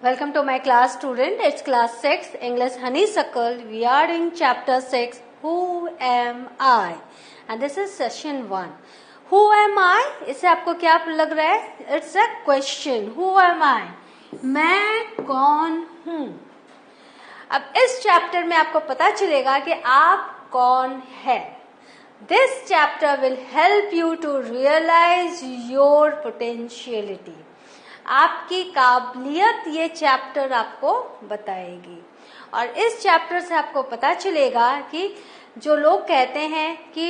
Welcome to my class, student. It's class 6, English Honeysuckle. We are in chapter 6, Who am I? And this is session 1. Who am I? इससे आपको क्या लग रहा है? It's a question. Who am I? मैं कौन हूँ? अब इस चैप्टर में आपको पता चलेगा कि आप कौन है. This chapter will help you to realize your potentiality. आपकी काबिलियत ये चैप्टर आपको बताएगी. और इस चैप्टर से आपको पता चलेगा कि जो लोग कहते हैं कि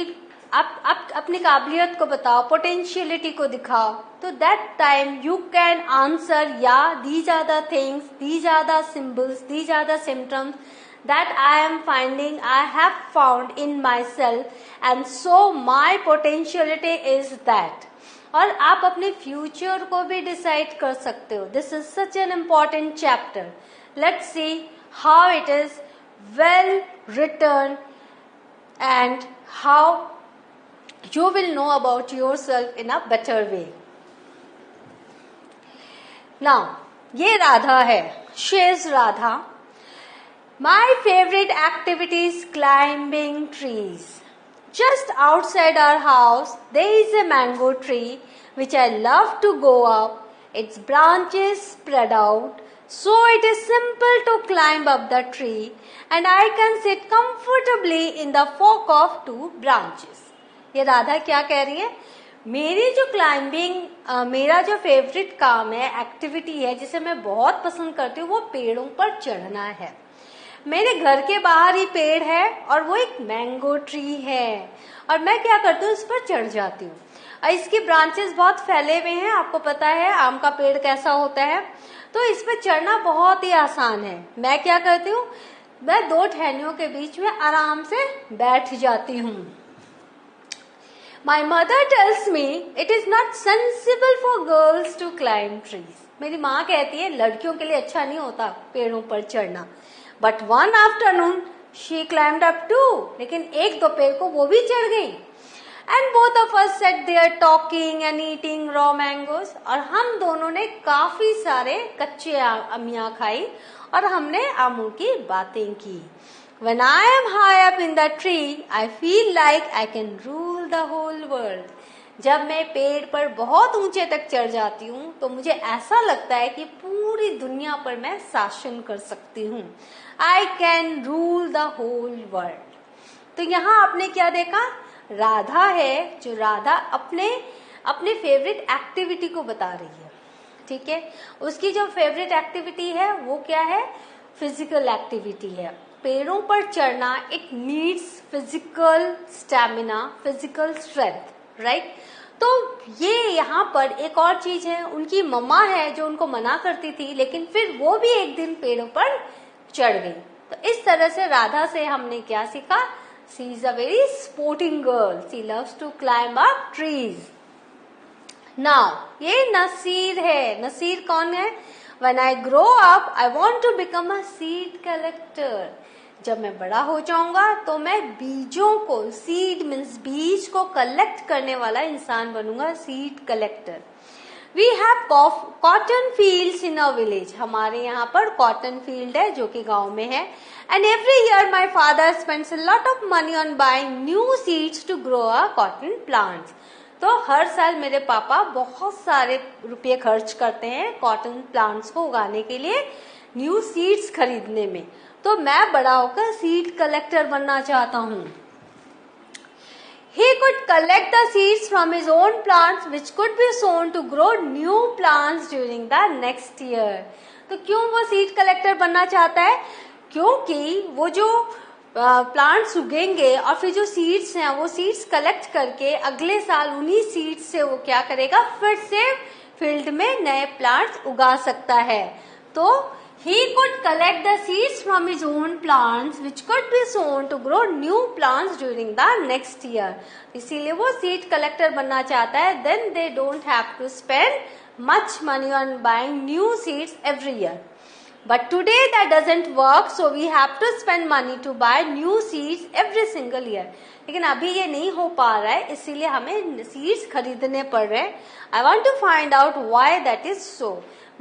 आप अपनी काबिलियत को बताओ, पोटेंशियलिटी को दिखाओ, तो that time you can answer या these are the things, these are the symbols, these are the symptoms that I am finding, I have found in myself, and so my potentiality is that. और आप अपने future को भी decide कर सकते हो. This is such an important chapter. Let's see how it is well written and how you will know about yourself in a better way. Now, ये राधा है. She is Radha. My favorite activity is climbing trees. Just outside our house, there is a mango tree which I love to go up. Its branches spread out, so it is simple to climb up the tree, and I can sit comfortably in the fork of 2 branches. ये राधा क्या कह रही है? मेरी जो climbing मेरा जो favourite काम है, एक्टिविटी है, जिसे मैं बहुत पसंद करती हूँ, वो पेड़ों पर चढ़ना है. मेरे घर के बाहर ही पेड़ है और वो एक मैंगो ट्री है, और मैं क्या करती हूँ, इस पर चढ़ जाती हूँ. और इसकी ब्रांचेस बहुत फैले हुए हैं. आपको पता है आम का पेड़ कैसा होता है, तो इस पर चढ़ना बहुत ही आसान है. मैं क्या करती हूँ, मैं 2 टहनियों के बीच में आराम से बैठ जाती हूँ. My mother tells me it is not sensible for girls to climb trees. मेरी माँ कहती है लड़कियों के लिए अच्छा नहीं होता पेड़ों पर चढ़ना. But one afternoon she climbed up too. लेकिन एक दोपहर को वो भी चढ़ गई. And both of us sat there talking and eating raw mangoes. और हम दोनों ने काफी सारे कच्चे अमियाँ खाई और हमने आमों की बातें की. When I am high up in the tree, I feel like I can rule the whole world. जब मैं पेड़ पर बहुत ऊंचे तक चढ़ जाती हूँ तो मुझे ऐसा लगता है कि पूरी दुनिया पर मैं शासन कर सकती हूँ. I can rule the whole world. तो यहाँ आपने क्या देखा? राधा है, जो राधा अपने फेवरेट एक्टिविटी को बता रही है. ठीक है, उसकी जो फेवरेट एक्टिविटी है वो क्या है? फिजिकल एक्टिविटी है. पेड़ों पर चढ़ना, it needs physical stamina, physical strength, right. तो ये यहाँ पर एक और चीज है, उनकी मम्मा है जो उनको मना करती थी, लेकिन फिर वो भी एक दिन पेड़ों पर चढ़ गई. तो इस तरह से राधा से हमने क्या सीखा? She is a very sporting girl. She loves to climb up trees. Now ये नसीर है. नसीर कौन है? When I grow up, I want to become a seed collector. जब मैं बड़ा हो जाऊंगा तो मैं बीजों को, सीड मीन्स बीज को कलेक्ट करने वाला इंसान बनूंगा, seed collector. We have cotton fields in a village. हमारे यहाँ पर कॉटन फील्ड है जो कि गांव में है. And every year my father spends a lot of money on buying new seeds to grow a cotton plants. तो हर साल मेरे पापा बहुत सारे रुपये खर्च करते हैं कॉटन प्लांट्स को उगाने के लिए, न्यू सीड्स खरीदने में. तो मैं बड़ा होकर सीड कलेक्टर बनना चाहता हूँ. He could collect the seeds from his own plants which could be sown to grow new plants during the next year. तो क्यों वो सीड कलेक्टर बनना चाहता है? क्योंकि वो जो प्लांट्स उगेंगे और फिर जो सीड्स हैं वो सीड्स कलेक्ट करके अगले साल उन्हीं सीड्स से वो क्या करेगा, फिर से फील्ड में नए प्लांट्स उगा सकता है. तो he could collect the seeds from his own plants which could be sown to grow new plants during the next year. इसीलिए वो सीड कलेक्टर बनना चाहता है. Then they don't have to spend much money on buying new seeds every year. But today that doesn't work, so we have to spend money to buy new seeds every single year. लेकिन अभी ये नहीं हो पा रहा है, इसीलिए हमें सीड्स खरीदने पड़ रहे हैं. I want to find out why that is so.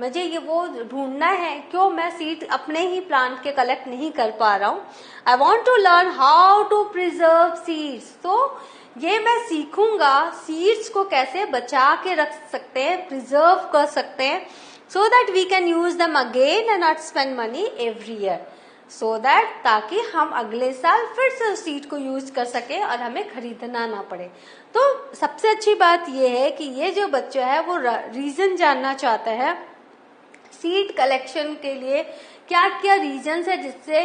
मुझे ये वो ढूंढना है, क्यों मैं सीड अपने ही प्लांट के कलेक्ट नहीं कर पा रहा हूँ. I want to learn how to preserve seeds. तो ये मैं सीखूंगा सीड्स को कैसे बचा के रख सकते हैं, प्रिजर्व कर सकते हैं, so that we can use them again and not spend money every year. So that ताकि हम अगले साल फिर से उस सीड को यूज कर सके और हमें खरीदना ना पड़े. तो सबसे अच्छी बात यह है कि ये जो बच्चा है वो रीजन जानना चाहता है सीड कलेक्शन के लिए, क्या क्या रीजंस है जिससे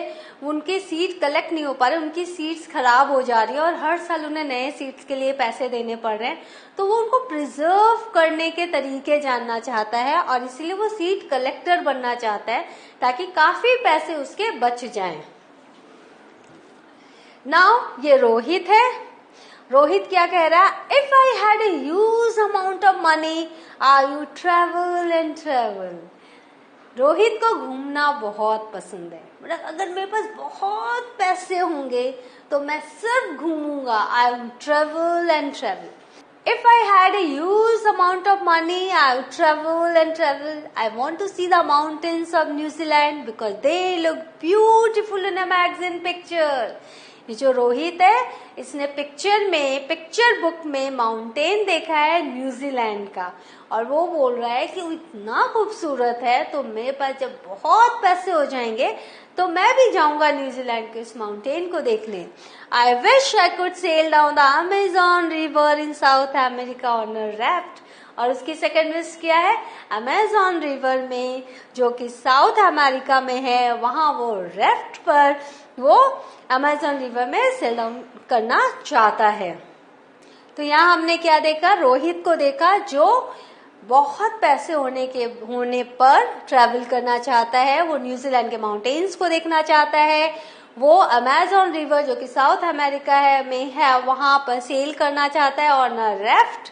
उनके सीड कलेक्ट नहीं हो पा रहे, उनकी सीड्स खराब हो जा रही है और हर साल उन्हें नए सीड्स के लिए पैसे देने पड़ रहे हैं. तो वो उनको प्रिजर्व करने के तरीके जानना चाहता है और इसीलिए वो सीड कलेक्टर बनना चाहता है ताकि काफी पैसे उसके बच जाएं. नाउ ये रोहित है. रोहित क्या कह रहा है? If I had a huge amount of money I would travel and travel. Rohit को घूमना बहुत पसंद है. मतलब अगर मेरे पास बहुत पैसे होंगे तो मैं सिर्फ घूमूंगा. I would travel and travel. If I had a huge amount of money, I would travel and travel. I want to see the mountains of New Zealand because they look beautiful in a magazine picture. ये जो रोहित है इसने picture book में mountain देखा है New Zealand का और वो बोल रहा है कि वो इतना खूबसूरत है तो मेरे पास जब बहुत पैसे हो जाएंगे तो मैं भी जाऊंगा न्यूजीलैंड के इस माउंटेन को देखने. I wish I could sail down the Amazon river in South America on a raft. और उसकी सेकंड विश क्या है? अमेज़न रिवर में जो कि साउथ अमेरिका में है वहां वो राफ्ट पर वो अमेज़न रिवर में सेल डाउन करना चाहता है. तो यहाँ हमने क्या देखा? रोहित को देखा जो बहुत पैसे होने पर ट्रैवल करना चाहता है, वो न्यूजीलैंड के माउंटेन्स को देखना चाहता है, वो अमेज़न रिवर जो कि साउथ अमेरिका में है वहां पर सेल करना चाहता है और न raft.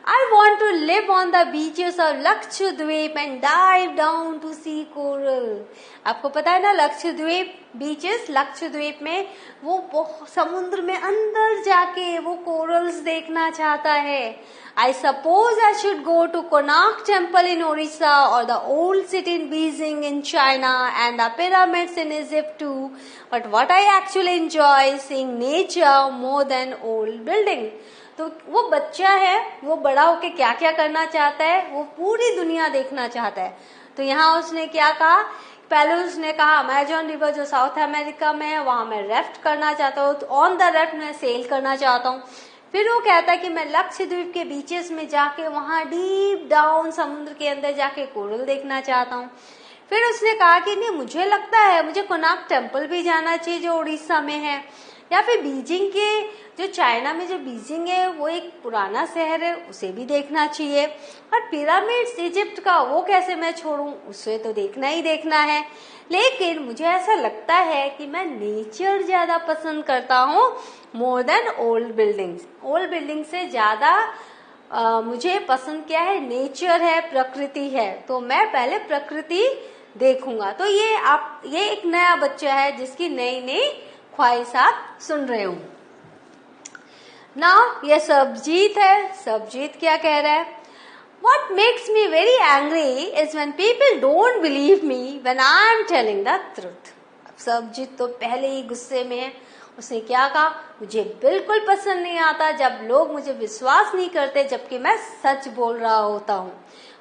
I want to live on the beaches of Lakshadweep and dive down to see coral. आपको पता है ना लक्षद्वीप बीचेस, लक्षद्वीप में वो समुद्र में अंदर जाके वो कोरल्स देखना चाहता है. I suppose I should go to Konark Temple in Orissa or the old city in Beijing in China and the pyramids in Egypt too. But what I actually enjoy is seeing nature more than old buildings. तो वो बच्चा है, वो बड़ा होके क्या क्या करना चाहता है? वो पूरी दुनिया देखना चाहता है. तो यहाँ उसने क्या कहा? पहले उसने कहा अमेज़न रिवर जो साउथ अमेरिका में है वहां मैं राफ्ट करना चाहता हूँ, तो ऑन द राफ्ट मैं सेल करना चाहता हूँ. फिर वो कहता है कि मैं लक्षद्वीप के बीचेस में जाके वहां डीप डाउन समुद्र के अंदर जाके कोरल देखना चाहता हूँ. फिर उसने कहा कि नहीं, मुझे लगता है मुझे कोणार्क टेम्पल भी जाना चाहिए जो उड़ीसा में है, या फिर बीजिंग के जो चाइना में जो बीजिंग है वो एक पुराना शहर है उसे भी देखना चाहिए, और पिरामिड्स इजिप्ट का वो कैसे मैं छोड़ूं, उसे तो देखना ही देखना है. लेकिन मुझे ऐसा लगता है कि मैं नेचर ज्यादा पसंद करता हूँ more than old buildings. Old building से ज्यादा मुझे पसंद क्या है? नेचर है, प्रकृति है. तो मैं पहले प्रकृति देखूंगा. तो ये एक नया बच्चा है जिसकी नई नई ख्वाहिश आप सुन रहे हो. नाउ ये सबजीत है. सबजीत क्या कह रहा है? What makes me very angry is when people don't believe me when I am telling the truth. अब सबजीत तो पहले ही गुस्से में है. उसने क्या कहा? मुझे बिल्कुल पसंद नहीं आता जब लोग मुझे विश्वास नहीं करते जबकि मैं सच बोल रहा होता हूँ.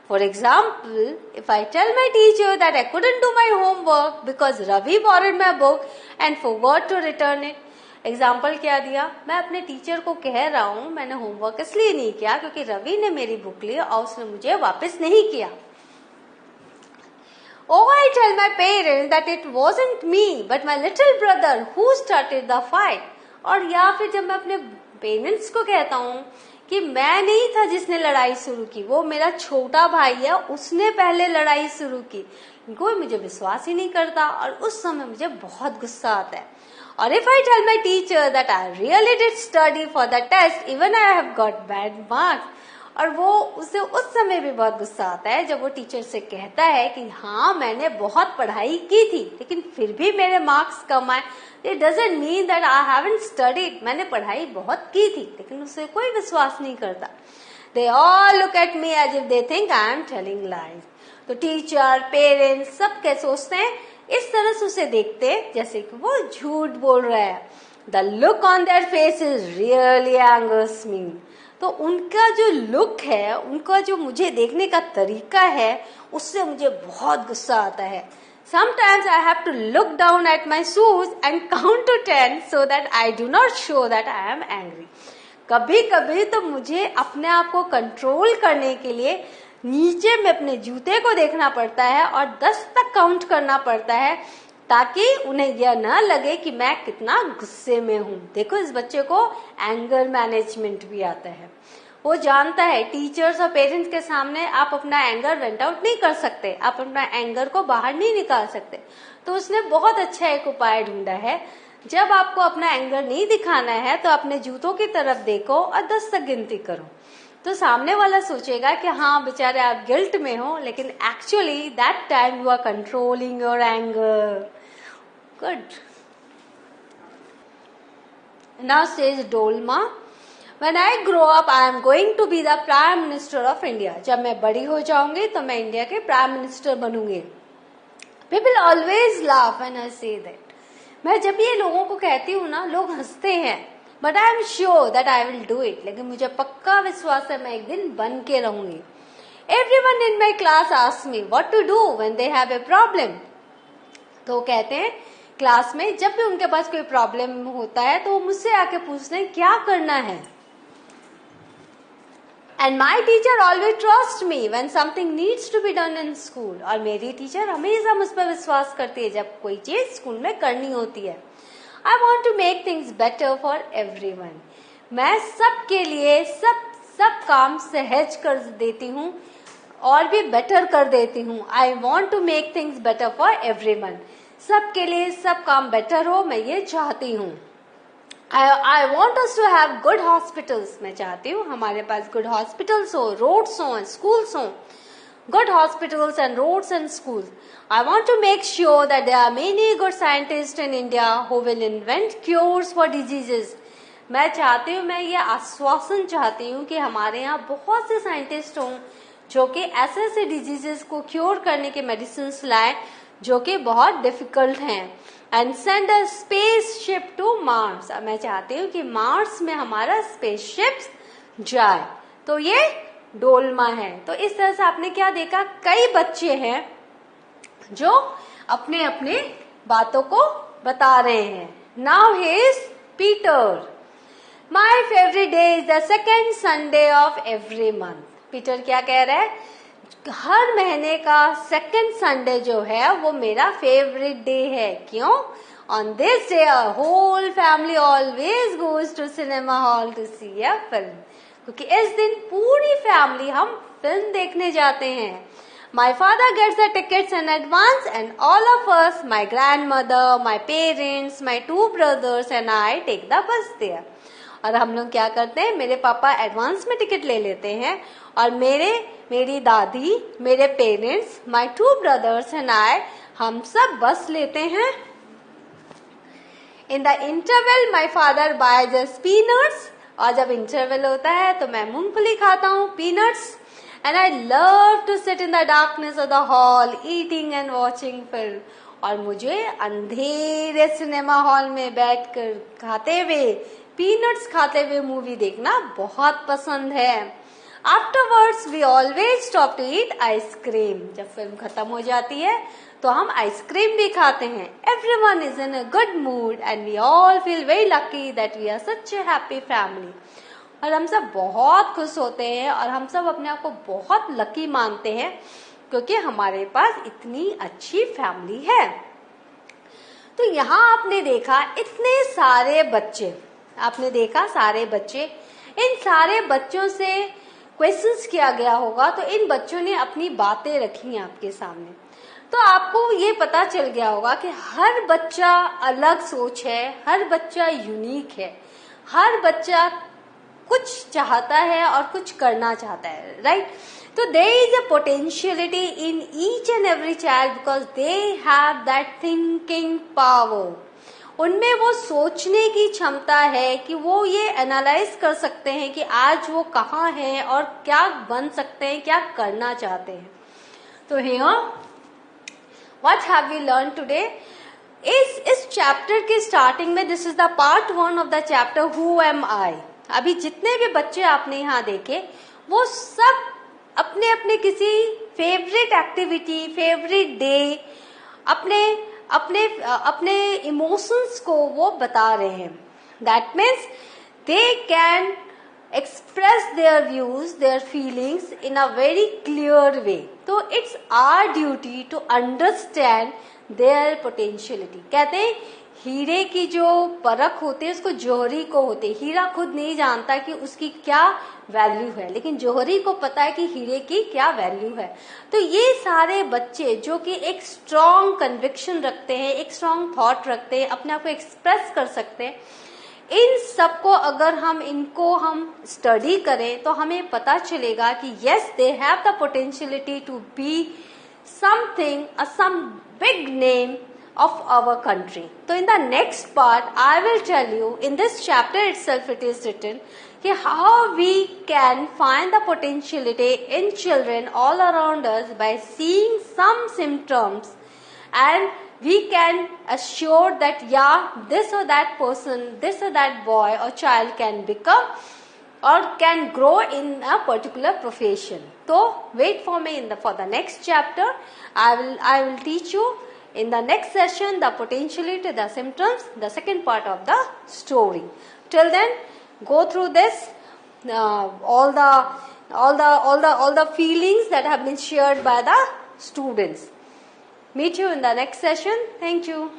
For example, if I tell my teacher that I couldn't do my homework because Ravi borrowed my book and forgot to return it. Example क्या दिया? मैं अपने टीचर को कह रहा हूँ मैंने होमवर्क इसलिए नहीं किया क्योंकि रवि ने मेरी बुक ली और उसने मुझे वापस नहीं किया. Or I tell my parents that it wasn't me but my little brother who started the fight. और या फिर जब मैं अपने पेरेंट्स को कहता हूँ कि मैं नहीं था जिसने लड़ाई शुरू की, वो मेरा छोटा भाई है, उसने पहले लड़ाई शुरू की. कोई मुझे विश्वास ही नहीं करता और उस समय मुझे बहुत गुस्सा आता है. और if I tell my teacher that I really did study for the test even I have got bad marks. और वो उसे उस समय भी बहुत गुस्सा आता है जब वो टीचर से कहता है कि हाँ मैंने बहुत पढ़ाई की थी लेकिन फिर भी मेरे मार्क्स कम आए. It doesn't mean that I haven't studied. मैंने पढ़ाई बहुत की थी लेकिन उसे कोई विश्वास नहीं करता. They all look at me as if they think I am telling lies. तो टीचर, पेरेंट्स सब क्या सोचते हैं, इस तरह से उसे देखते हैं जैसे कि वो झूठ बोल रहा है. The look on their faces really angers me. तो उनका जो लुक है, उनका जो मुझे देखने का तरीका है, उससे मुझे बहुत गुस्सा आता है. Sometimes I have to look down at my shoes and count to 10 so that I do not show that I am angry. कभी कभी तो मुझे अपने आप को कंट्रोल करने के लिए नीचे में अपने जूते को देखना पड़ता है और 10 तक काउंट करना पड़ता है, ताकि उन्हें यह न लगे कि मैं कितना गुस्से में हूँ. देखो, इस बच्चे को एंगर मैनेजमेंट भी आता है. वो जानता है टीचर्स और पेरेंट्स के सामने आप अपना एंगर वेंट आउट नहीं कर सकते, आप अपना एंगर को बाहर नहीं निकाल सकते. तो उसने बहुत अच्छा एक उपाय ढूंढा है. जब आपको अपना एंगर नहीं दिखाना है तो अपने जूतों की तरफ देखो और 10 तक गिनती करो. तो सामने वाला सोचेगा कि हाँ बेचारे आप गिल्ट में हो, लेकिन actually that time you are controlling your anger. Good. Now says Dolma, When I grow up, I am going to be the Prime Minister of India. जब मैं बड़ी हो जाऊंगी तो मैं इंडिया के प्राइम मिनिस्टर बनूंगी. People always laugh when I say that. मैं जब ये लोगों को कहती हूँ ना, लोग हंसते हैं. But I am sure that I will do it. लेकिन मुझे पक्का विश्वास है मैं एक दिन बन के रहूंगी. Everyone in my class asks me what to do when they have a problem. तो कहते हैं क्लास में जब भी उनके पास कोई प्रॉब्लम होता है तो वो मुझसे आके पूछते हैं क्या करना है. And my teacher always trusts me when something needs to be done in school. और मेरी टीचर हमेशा मुझ पर विश्वास करती है जब कोई चीज स्कूल में करनी होती है. I want to make things better for everyone. मैं सबके लिए सब काम सहज कर देती हूँ और भी बेटर कर देती हूँ. I want to make things better for everyone. सबके लिए सब काम बेटर हो, मैं ये चाहती हूँ. I want us to have good hospitals. मैं चाहती हूँ हमारे पास good hospitals हो, roads हो, schools हो. Good hospitals and roads and schools. I want to make sure that there are many good scientists in India who will invent cures for diseases. मैं चाहती हूँ, मैं ये आश्वासन चाहती हूँ कि हमारे यहाँ बहुत से साइंटिस्ट हों जो कि ऐसे ऐसे डिजीजेस को क्योर करने के मेडिसिन लाए जो कि बहुत डिफिकल्ट हैं. And send a spaceship to Mars. मैं चाहती हूँ कि मार्स में हमारा स्पेसशिप जाए. तो ये डोलमा है. तो इस तरह से आपने क्या देखा, कई बच्चे हैं जो अपने अपने बातों को बता रहे हैं. Now his Peter. My favourite day is the second Sunday off every month. Peter क्या कह रहा है, हर महीने का सेकेंड संडे जो है वो मेरा फेवरेट डे है. क्यों? On this day a whole family always goes to cinema hall to see a film. क्योंकि इस दिन पूरी फैमिली हम फिल्म देखने जाते हैं. My father gets the tickets in advance and all of us, my grandmother, my parents, my 2 brothers and I take the bus there. और हम लोग क्या करते हैं, मेरे पापा एडवांस में टिकट ले लेते हैं और मेरी दादी, मेरे parents, my 2 brothers and I, हम सब बस लेते हैं. In the interval my father boys us peanuts. और जब इंटरवल होता है तो मैं मूंगफली खाता हूँ, peanuts. And I love to sit in the darkness of the hall eating and watching film. और मुझे अंधेरे सिनेमा हॉल में बैठकर खाते हुए, पीनट्स खाते हुए मूवी देखना बहुत पसंद है. Afterwards we always stop to eat ice cream. जब फिल्म खत्म हो जाती है तो हम आइसक्रीम भी खाते हैं. Everyone is in a good mood and we all feel very lucky that we are such a happy family. और हम सब बहुत खुश होते हैं और हम सब अपने आप को बहुत लकी मानते हैं क्योंकि हमारे पास इतनी अच्छी फैमिली है. तो यहाँ आपने देखा इतने सारे बच्चे, आपने देखा सारे बच्चे, इन सारे बच्चों से क्वेश्चंस किया गया होगा तो इन बच्चों ने अपनी बातें रखी आपके सामने. तो आपको ये पता चल गया होगा कि हर बच्चा अलग सोच है, हर बच्चा यूनिक है, हर बच्चा कुछ चाहता है और कुछ करना चाहता है, राइट? तो there is a potentiality in each and every child because they have that thinking power. उनमें वो सोचने की क्षमता है कि वो ये एनालाइज कर सकते हैं कि आज वो कहाँ हैं और क्या बन सकते हैं, क्या करना चाहते हैं। तो here what have we learn today? इस चैप्टर के स्टार्टिंग में this is the part 1 of the chapter who am I. अभी जितने भी बच्चे आपने यहाँ देखे वो सब अपने अपने किसी फेवरेट एक्टिविटी, फेवरेट डे, अपने अपने अपने इमोशंस को वो बता रहे हैं। That means they can express their views, their feelings in a very clear way. तो it's our duty to understand their potentiality. कहते हैं हीरे की जो परख होती है उसको जौहरी को होती है। हीरा खुद नहीं जानता कि उसकी क्या वैल्यू है, लेकिन जौहरी को पता है कि हीरे की क्या वैल्यू है। तो ये सारे बच्चे जो कि एक स्ट्रॉन्ग कन्विक्शन रखते हैं, एक स्ट्रॉन्ग थॉट रखते हैं, अपने आप को एक्सप्रेस कर सकते हैं, इन सबको अगर इनको हम स्टडी करें तो हमें पता चलेगा कि yes they have the potentiality to be something, some big name of our country. So in the next part I will tell you, in this chapter itself it is written how we can find the potentiality in children all around us by seeing some symptoms, and we can assure that this or that person, this or that boy or child can become or can grow in a particular profession. So wait for me for the next chapter. I will teach you in the next session the potentiality, the symptoms, the second part of the story. Till then, go through this, all the feelings that have been shared by the students. Meet you in the next session. Thank you.